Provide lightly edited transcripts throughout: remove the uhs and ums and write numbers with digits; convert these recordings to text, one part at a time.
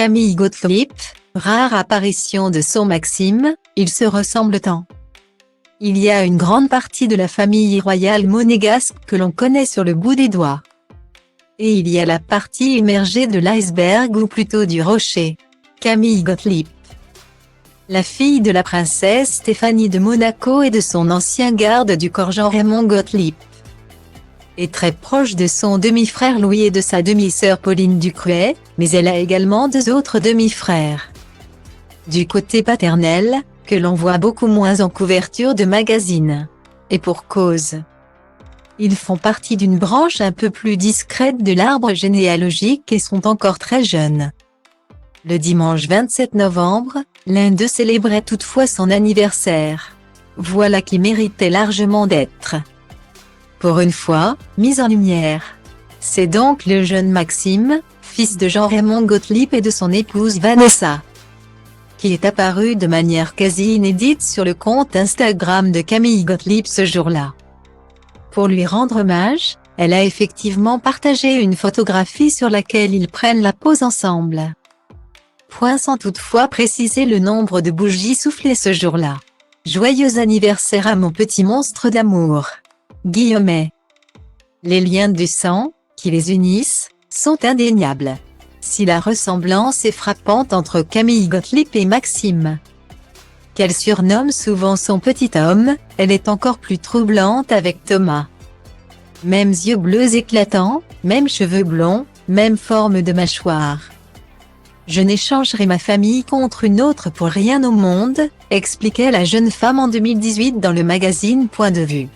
Camille Gottlieb, rare apparition de son Maxime, ils se ressemblent tant. Il y a une grande partie de la famille royale monégasque que l'on connaît sur le bout des doigts. Et il y a la partie immergée de l'iceberg ou plutôt du rocher. Camille Gottlieb, la fille de la princesse Stéphanie de Monaco et de son ancien garde du corps Jean-Raymond Gottlieb, est très proche de son demi-frère Louis et de sa demi-sœur Pauline Ducruet, mais elle a également deux autres demi-frères. Du côté paternel, que l'on voit beaucoup moins en couverture de magazines. Et pour cause. Ils font partie d'une branche un peu plus discrète de l'arbre généalogique et sont encore très jeunes. Le dimanche 27 novembre, l'un d'eux célébrait toutefois son anniversaire. Voilà qui méritait largement d'être, pour une fois, mis en lumière. C'est donc le jeune Maxime, fils de Jean-Raymond Gottlieb et de son épouse Vanessa, qui est apparu de manière quasi inédite sur le compte Instagram de Camille Gottlieb ce jour-là. Pour lui rendre hommage, elle a effectivement partagé une photographie sur laquelle ils prennent la pose ensemble. Point sans toutefois préciser le nombre de bougies soufflées ce jour-là. Joyeux anniversaire à mon petit monstre d'amour. Guillaumet. Les liens du sang, qui les unissent, sont indéniables. Si la ressemblance est frappante entre Camille Gottlieb et Maxime, qu'elle surnomme souvent son petit homme, elle est encore plus troublante avec Thomas. Mêmes yeux bleus éclatants, mêmes cheveux blonds, même forme de mâchoire. Je n'échangerai ma famille contre une autre pour rien au monde, expliquait la jeune femme en 2018 dans le magazine Point de vue.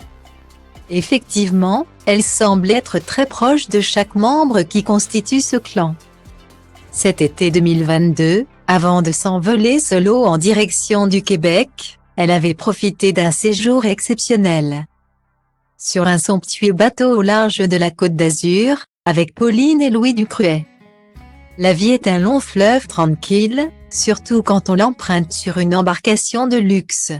Effectivement, elle semble être très proche de chaque membre qui constitue ce clan. Cet été 2022, avant de s'envoler solo en direction du Québec, elle avait profité d'un séjour exceptionnel sur un somptueux bateau au large de la Côte d'Azur, avec Pauline et Louis Ducruet. La vie est un long fleuve tranquille, surtout quand on l'emprunte sur une embarcation de luxe.